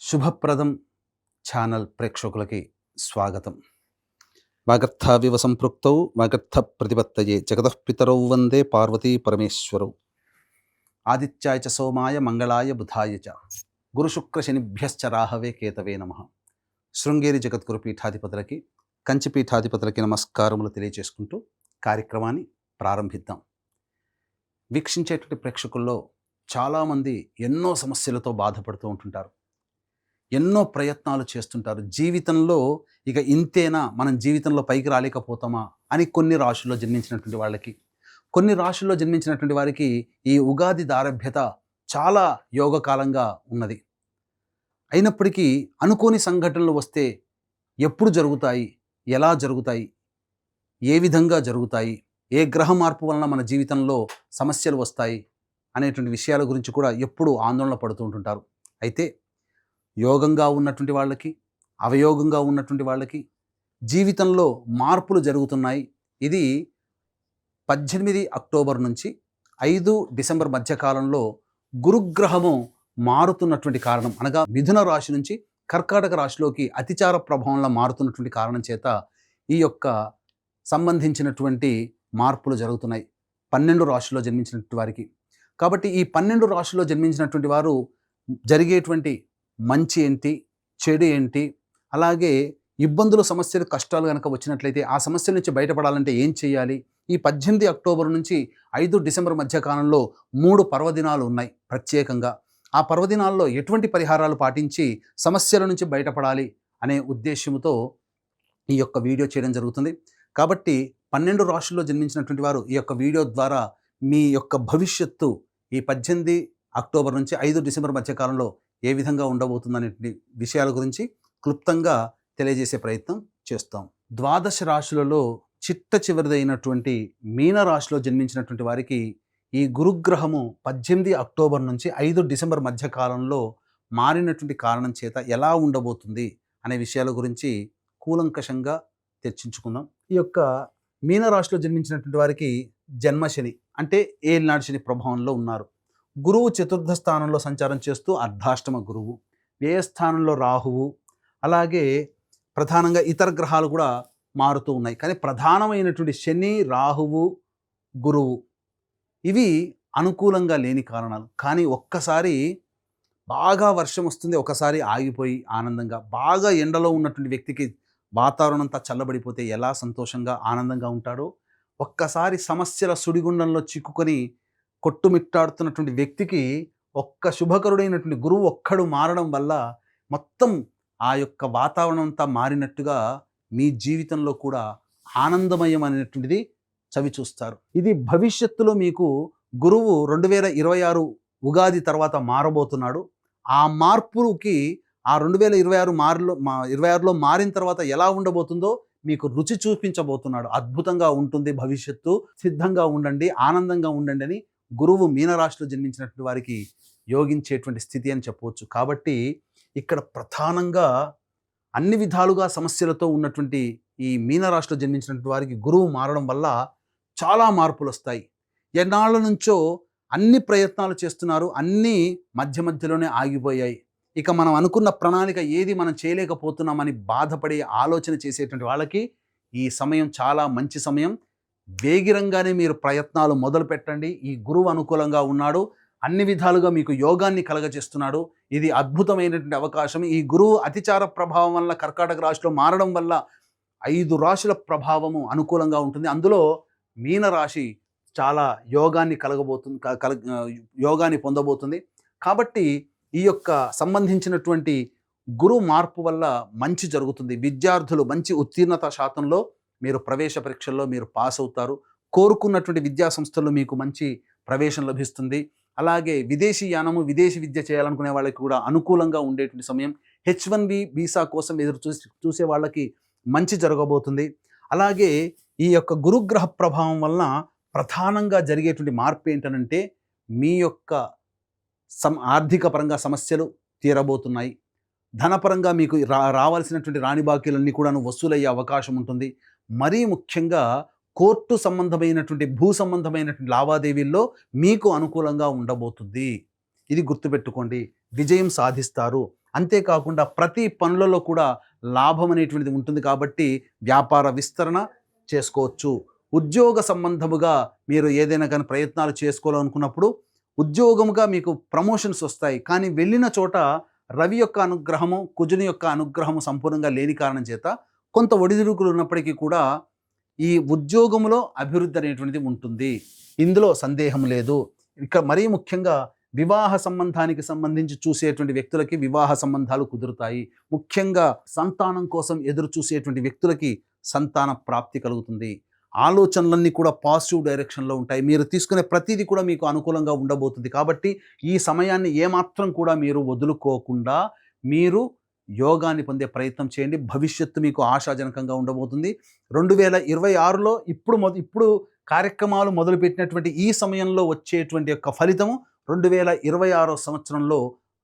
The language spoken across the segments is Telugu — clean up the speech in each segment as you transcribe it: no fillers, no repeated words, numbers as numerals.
శుభప్రదం ఛానల్ ప్రేక్షకులకి స్వాగతం. వాగర్థావివ సంపృక్తౌ వాగర్థ ప్రతిపత్తయే జగతఃపితరౌ వందే పార్వతీ పరమేశ్వరౌ. ఆదిత్యాయ చ సోమాయ మంగళాయ బుధాయ చ గురుశుక్ర శనిభ్యశ్చ రాహవే కేతవే నమః. శృంగేరి జగద్గురు పీఠాధిపతులకి, కంచి పీఠాధిపతులకి నమస్కారములు తెలియజేసుకుంటూ కార్యక్రమాన్ని ప్రారంభిద్దాం. వీక్షించేటువంటి ప్రేక్షకుల్లో చాలామంది ఎన్నో సమస్యలతో బాధపడుతూ ఉంటుంటారు. ఎన్నో ప్రయత్నాలు చేస్తుంటారు. జీవితంలో ఇక ఇంతేనా, మనం జీవితంలో పైకి రాలేకపోతామా అని కొన్ని రాశుల్లో జన్మించినటువంటి వాళ్ళకి, కొన్ని రాశుల్లో జన్మించినటువంటి వారికి ఈ ఉగాది దారభ్యత చాలా యోగకాలంగా ఉన్నది. అయినప్పటికీ అనుకోని సంఘటనలు వస్తే ఎప్పుడు జరుగుతాయి, ఎలా జరుగుతాయి, ఏ విధంగా జరుగుతాయి, ఏ గ్రహ మార్పు వలన మన జీవితంలో సమస్యలు వస్తాయి అనేటువంటి విషయాల గురించి కూడా ఎప్పుడు ఆందోళన పడుతూ ఉంటుంటారు. అయితే యోగంగా ఉన్నటువంటి వాళ్ళకి, అవయోగంగా ఉన్నటువంటి వాళ్ళకి జీవితంలో మార్పులు జరుగుతున్నాయి. ఇది 18 అక్టోబర్ నుంచి 5 డిసెంబర్ మధ్యకాలంలో గురుగ్రహము మారుతున్నటువంటి కారణం, అనగా మిథున రాశి నుంచి కర్కాటక రాశిలోకి అతిచార ప్రభావంలో మారుతున్నటువంటి కారణం చేత ఈ యొక్క సంబంధించినటువంటి మార్పులు జరుగుతున్నాయి 12 రాశుల్లో జన్మించినటువంటి వారికి. కాబట్టి ఈ 12 రాశుల్లో జన్మించినటువంటి వారు జరిగేటువంటి మంచి ఏంటి, చెడు ఏంటి, అలాగే ఇబ్బందులు, సమస్యలు, కష్టాలు కనుక వచ్చినట్లయితే ఆ సమస్యల నుంచి బయటపడాలంటే ఏం చేయాలి, ఈ 18 అక్టోబర్ నుంచి 5 డిసెంబర్ మధ్యకాలంలో 3 పర్వదినాలు ఉన్నాయి ప్రత్యేకంగా. ఆ పర్వదినాల్లో ఎటువంటి పరిహారాలు పాటించి సమస్యల నుంచి బయటపడాలి అనే ఉద్దేశంతో ఈ యొక్క వీడియో చేయడం జరుగుతుంది. కాబట్టి 12 రాశుల్లో జన్మించినటువంటి వారు ఈ యొక్క వీడియో ద్వారా మీ యొక్క భవిష్యత్తు ఈ 18 అక్టోబర్ నుంచి 5 డిసెంబర్ మధ్యకాలంలో ఏ విధంగా ఉండబోతుందనే విషయాల గురించి క్లుప్తంగా తెలియజేసే ప్రయత్నం చేస్తాం. ద్వాదశ రాశులలో చిట్ట చివరిదైనటువంటి మీన రాశిలో జన్మించినటువంటి వారికి ఈ గురుగ్రహము 18 అక్టోబర్ నుంచి 5 డిసెంబర్ మధ్యకాలంలో మారినటువంటి కారణం చేత ఎలా ఉండబోతుంది అనే విషయాల గురించి కూలంకషంగా చర్చించుకుందాం. ఈ యొక్క మీన రాశిలో జన్మించినటువంటి వారికి జన్మశని అంటే ఏలినాడు శని ప్రభావంలో ఉన్నారు. గురువు చతుర్థ స్థానంలో సంచారం చేస్తూ అర్ధాష్టమ గురువు, వ్యయస్థానంలో రాహువు, అలాగే ప్రధానంగా ఇతర గ్రహాలు కూడా మారుతూ ఉన్నాయి. కానీ ప్రధానమైనటువంటి శని, రాహువు, గురువు ఇవి అనుకూలంగా లేని కారణాలు. కానీ ఒక్కసారి బాగా వర్షం వస్తుంది, ఒకసారి ఆగిపోయి ఆనందంగా, బాగా ఎండలో ఉన్నటువంటి వ్యక్తికి వాతావరణం అంతా చల్లబడిపోతే ఎలా సంతోషంగా ఆనందంగా ఉంటాడో, ఒక్కసారి సమస్యల సుడిగుండంలో చిక్కుకొని కొట్టుమిట్టాడుతున్నటువంటి వ్యక్తికి ఒక్క శుభకరుడైనటువంటి గురువు ఒక్కడు మారడం వల్ల మొత్తం ఆ యొక్క వాతావరణం అంతా మారినట్టుగా మీ జీవితంలో కూడా ఆనందమయం అనేటువంటిది చవి చూస్తారు. ఇది భవిష్యత్తులో మీకు గురువు 2026 ఉగాది తర్వాత మారబోతున్నాడు. ఆ మార్పుకి ఆ 2026లో మారిన తర్వాత ఎలా ఉండబోతుందో మీకు రుచి చూపించబోతున్నాడు. అద్భుతంగా ఉంటుంది భవిష్యత్తు, సిద్ధంగా ఉండండి, ఆనందంగా ఉండండి అని గురువు మీనరాశిలో జన్మించినటువంటి వారికి యోగించేటువంటి స్థితి అని చెప్పవచ్చు. కాబట్టి ఇక్కడ ప్రధానంగా అన్ని విధాలుగా సమస్యలతో ఉన్నటువంటి ఈ మీనరాశిలో జన్మించినటువంటి వారికి గురువు మారడం వల్ల చాలా మార్పులు వస్తాయి. ఎన్నాళ్ళ నుంచో అన్ని ప్రయత్నాలు చేస్తున్నారు, అన్నీ మధ్య మధ్యలోనే ఆగిపోయాయి. ఇక మనం అనుకున్న ప్రణాళిక ఏది మనం చేయలేకపోతున్నామని బాధపడే ఆలోచన చేసేటువంటి వాళ్ళకి ఈ సమయం చాలా మంచి సమయం. వేగిరంగానే మీరు ప్రయత్నాలు మొదలు పెట్టండి. ఈ గురువు అనుకూలంగా ఉన్నాడు, అన్ని విధాలుగా మీకు యోగాన్ని కలగజేస్తున్నాడు. ఇది అద్భుతమైనటువంటి అవకాశం. ఈ గురువు అతిచార ప్రభావం వల్ల కర్కాటక రాశిలో మారడం వల్ల 5 రాశుల ప్రభావము అనుకూలంగా ఉంటుంది. అందులో మీన రాశి చాలా యోగాన్ని యోగాన్ని పొందబోతుంది. కాబట్టి ఈ యొక్క సంబంధించినటువంటి గురువు మార్పు వల్ల మంచి జరుగుతుంది. విద్యార్థులు మంచి ఉత్తీర్ణత శాతంలో మీరు ప్రవేశ పరీక్షల్లో మీరు పాస్ అవుతారు. కోరుకున్నటువంటి విద్యా సంస్థల్లో మీకు మంచి ప్రవేశం లభిస్తుంది. అలాగే విదేశీ యానము, విదేశీ విద్య చేయాలనుకునే వాళ్ళకి కూడా అనుకూలంగా ఉండేటువంటి సమయం. H1B వీసా కోసం ఎదురు చూసే వాళ్ళకి మంచి జరగబోతుంది. అలాగే ఈ యొక్క గురుగ్రహ ప్రభావం వలన ప్రధానంగా జరిగేటువంటి మార్పు ఏంటనంటే మీ యొక్క ఆర్థిక పరంగా సమస్యలు తీరబోతున్నాయి. ధనపరంగా మీకు రావాల్సినటువంటి రాణి బాకీలన్నీ కూడా వసూలయ్యే అవకాశం ఉంటుంది. మరీ ముఖ్యంగా కోర్టు సంబంధమైనటువంటి, భూ సంబంధమైనటువంటి లావాదేవీల్లో మీకు అనుకూలంగా ఉండబోతుంది. ఇది గుర్తుపెట్టుకోండి. విజయం సాధిస్తారు. అంతేకాకుండా ప్రతి పనులలో కూడా లాభం అనేటువంటిది ఉంటుంది కాబట్టి వ్యాపార విస్తరణ చేసుకోవచ్చు. ఉద్యోగ సంబంధముగా మీరు ఏదైనా కానీ ప్రయత్నాలు చేసుకోవాలనుకున్నప్పుడు ఉద్యోగముగా మీకు ప్రమోషన్స్ వస్తాయి. కానీ వెళ్ళిన చోట రవి యొక్క అనుగ్రహము, కుజుని యొక్క అనుగ్రహము సంపూర్ణంగా లేని కారణం చేత కొంత ఒడిదుడుకులు ఉన్నప్పటికీ కూడా ఈ ఉద్యోగంలో అభివృద్ధి అనేటువంటిది ఉంటుంది. ఇందులో సందేహం లేదు. ఇక మరీ ముఖ్యంగా వివాహ సంబంధానికి సంబంధించి చూసేటువంటి వ్యక్తులకి వివాహ సంబంధాలు కుదురుతాయి. ముఖ్యంగా సంతానం కోసం ఎదురు చూసేటువంటి వ్యక్తులకి సంతాన ప్రాప్తి కలుగుతుంది. ఆలోచనలన్నీ కూడా పాజిటివ్ డైరెక్షన్లో ఉంటాయి. మీరు తీసుకునే ప్రతిదీ కూడా మీకు అనుకూలంగా ఉండబోతుంది. కాబట్టి ఈ సమయాన్ని ఏమాత్రం కూడా మీరు వదులుకోకుండా మీరు యోగాన్ని పొందే ప్రయత్నం చేయండి. భవిష్యత్తు మీకు ఆశాజనకంగా ఉండబోతుంది. 2026లో ఇప్పుడు కార్యక్రమాలు మొదలుపెట్టినటువంటి ఈ సమయంలో వచ్చేటువంటి యొక్క ఫలితము 2026 సంవత్సరంలో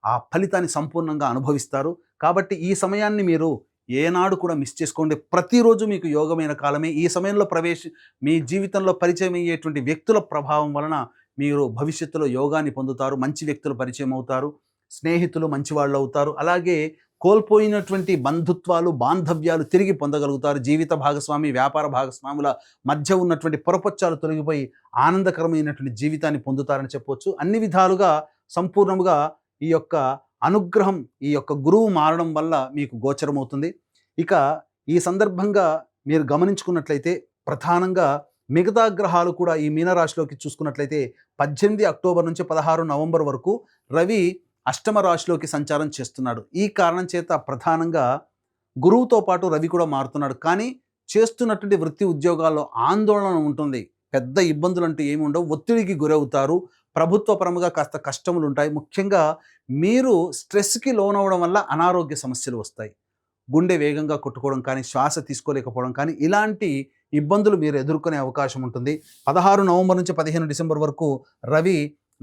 ఆ ఫలితాన్ని సంపూర్ణంగా అనుభవిస్తారు. కాబట్టి ఈ సమయాన్ని మీరు ఏనాడు కూడా మిస్ చేసుకోండి. ప్రతిరోజు మీకు యోగమైన కాలమే. ఈ సమయంలో మీ జీవితంలో పరిచయం అయ్యేటువంటి వ్యక్తుల ప్రభావం వలన మీరు భవిష్యత్తులో యోగాన్ని పొందుతారు. మంచి వ్యక్తులు పరిచయం అవుతారు. స్నేహితులు మంచివాళ్ళు అవుతారు. అలాగే కోల్పోయినటువంటి బంధుత్వాలు, బాంధవ్యాలు తిరిగి పొందగలుగుతారు. జీవిత భాగస్వామి, వ్యాపార భాగస్వాముల మధ్య ఉన్నటువంటి పొరపచ్చాలు తొలగిపోయి ఆనందకరమైనటువంటి జీవితాన్ని పొందుతారని చెప్పవచ్చు. అన్ని విధాలుగా సంపూర్ణముగా ఈ యొక్క అనుగ్రహం, ఈ యొక్క గురువు మారడం వల్ల మీకు గోచరమవుతుంది. ఇక ఈ సందర్భంగా మీరు గమనించుకున్నట్లయితే ప్రధానంగా మిగతా గ్రహాలు కూడా ఈ మీనరాశిలోకి చూసుకున్నట్లయితే 18 అక్టోబర్ నుంచి 16 నవంబర్ వరకు రవి అష్టమ రాశిలోకి సంచారం చేస్తున్నాడు. ఈ కారణం చేత ప్రధానంగా గురువుతో పాటు రవి కూడా మారుతున్నాడు. కానీ చేస్తున్నటువంటి వృత్తి ఉద్యోగాల్లో ఆందోళన ఉంటుంది. పెద్ద ఇబ్బందులు అంటూ ఏమి ఉండవు. ఒత్తిడికి గురవుతారు. ప్రభుత్వ పరముగా కాస్త కష్టములు ఉంటాయి. ముఖ్యంగా మీరు స్ట్రెస్కి లోనవడం వల్ల అనారోగ్య సమస్యలు వస్తాయి. గుండె వేగంగా కొట్టుకోవడం కానీ, శ్వాస తీసుకోలేకపోవడం కానీ, ఇలాంటి ఇబ్బందులు మీరు ఎదుర్కొనే అవకాశం ఉంటుంది. 16 నవంబర్ నుంచి 15 డిసెంబర్ వరకు రవి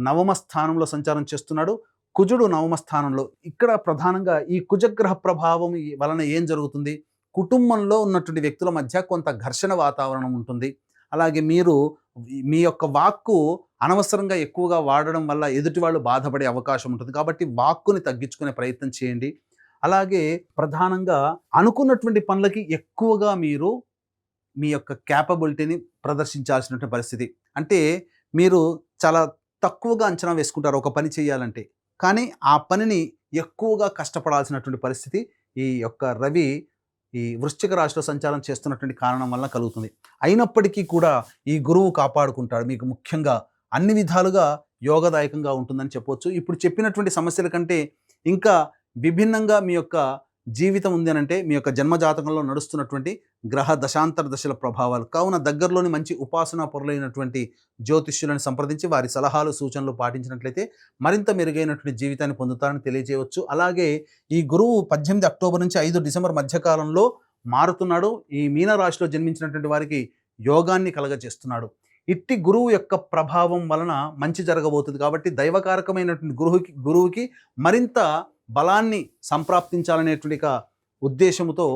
నవమ స్థానంలో సంచారం చేస్తున్నాడు. కుజుడు నవమ స్థానంలో. ఇక్కడ ప్రధానంగా ఈ కుజగ్రహ ప్రభావం వలన ఏం జరుగుతుంది? కుటుంబంలో ఉన్నటువంటి వ్యక్తుల మధ్య కొంత ఘర్షణ వాతావరణం ఉంటుంది. అలాగే మీరు మీ యొక్క వాక్కు అనవసరంగా ఎక్కువగా వాడడం వల్ల ఎదుటి వాళ్ళు బాధపడే అవకాశం ఉంటుంది. కాబట్టి వాక్కుని తగ్గించుకునే ప్రయత్నం చేయండి. అలాగే ప్రధానంగా అనుకున్నటువంటి పనులకి ఎక్కువగా మీరు మీ యొక్క క్యాపబిలిటీని ప్రదర్శించాల్సినటువంటి పరిస్థితి. అంటే మీరు చాలా తక్కువగా అంచనా వేసుకుంటారు ఒక పని చేయాలంటే. కానీ ఆ పనిని ఎక్కువగా కష్టపడాల్సినటువంటి పరిస్థితి ఈ యొక్క రవి ఈ వృశ్చిక రాశిలో సంచారం చేస్తున్నటువంటి కారణం వల్ల కలుగుతుంది. అయినప్పటికీ కూడా ఈ గురువు కాపాడుకుంటాడు. మీకు ముఖ్యంగా అన్ని విధాలుగా యోగదాయకంగా ఉంటుందని చెప్పవచ్చు. ఇప్పుడు చెప్పినటువంటి సమస్యల కంటే ఇంకా విభిన్నంగా మీ యొక్క జీవితం ఉంది అనంటే మీ యొక్క జన్మజాతకంలో నడుస్తున్నటువంటి గ్రహ దశాంతర దశల ప్రభావాలు. కావున దగ్గరలోని మంచి ఉపాసనా పరులైనటువంటి జ్యోతిష్యులను సంప్రదించి వారి సలహాలు సూచనలు పాటించినట్లయితే మరింత మెరుగైనటువంటి జీవితాన్ని పొందుతారని తెలియజేయవచ్చు. అలాగే ఈ గురువు 18 అక్టోబర్ నుంచి 5 డిసెంబర్ మధ్యకాలంలో మారుతున్నాడు. ఈ మీనరాశిలో జన్మించినటువంటి వారికి యోగాన్ని కలగజేస్తున్నాడు. ఇట్టి గురువు యొక్క ప్రభావం వలన మంచి జరగబోతుంది. కాబట్టి దైవకారకమైనటువంటి గురువుకి మరింత బలాన్ని సంప్రాప్తించాలనేటువంటి ఉద్దేశంతో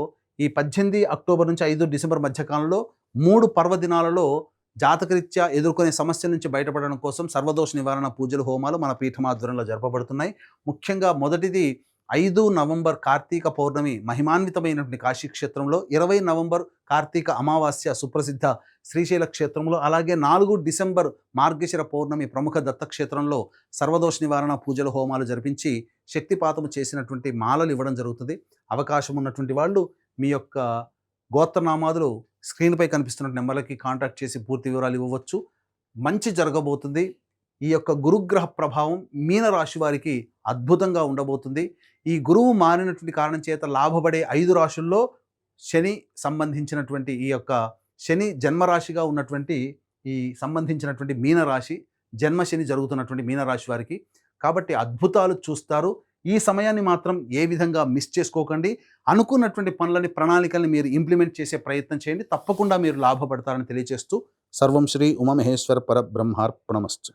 ఈ 18 అక్టోబర్ నుంచి 5 డిసెంబర్ మధ్యకాలంలో 3 పర్వదినాలలో జాతకరీత్యా ఎదుర్కొనే సమస్యల నుంచి బయటపడడం కోసం సర్వదోష నివారణ పూజలు, హోమాలు మన పీఠమాధ్వర్యంలో జరపబడుతున్నాయి. ముఖ్యంగా మొదటిది 5 నవంబర్ కార్తీక పౌర్ణమి మహిమాన్వితమైనటువంటి కాశీక్షేత్రంలో, 20 నవంబర్ కార్తీక అమావాస్య సుప్రసిద్ధ శ్రీశైల క్షేత్రంలో, అలాగే 4 డిసెంబర్ మార్గశిర పౌర్ణమి ప్రముఖ దత్తక్షేత్రంలో సర్వదోష నివారణ పూజలు, హోమాలు జరిపించి శక్తిపాతము చేసినటువంటి మాలలు ఇవ్వడం జరుగుతుంది. అవకాశం ఉన్నటువంటి వాళ్ళు మీ యొక్క గోత్రనామాదులు స్క్రీన్పై కనిపిస్తున్న నెంబర్లకి కాంటాక్ట్ చేసి పూర్తి వివరాలు ఇవ్వవచ్చు. మంచి జరగబోతుంది. ఈ యొక్క గురుగ్రహ ప్రభావం మీనరాశి వారికి అద్భుతంగా ఉండబోతుంది. ఈ గురువు మారినటువంటి కారణం చేత లాభపడే 5 రాశుల్లో శని సంబంధించినటువంటి ఈ యొక్క శని జన్మరాశిగా ఉన్నటువంటి ఈ సంబంధించినటువంటి మీనరాశి, జన్మశని జరుగుతున్నటువంటి మీనరాశి వారికి. కాబట్టి అద్భుతాలు చూస్తారు. ఈ సమయాన్ని మాత్రం ఏ విధంగా మిస్ చేసుకోకండి. అనుకున్నటువంటి పనులని, ప్రణాళికల్ని మీరు ఇంప్లిమెంట్ చేసే ప్రయత్నం చేయండి. తప్పకుండా మీరు లాభపడతారని తెలియజేస్తూ సర్వం శ్రీ ఉమామహేశ్వర పరబ్రహ్మార్పణమస్తు.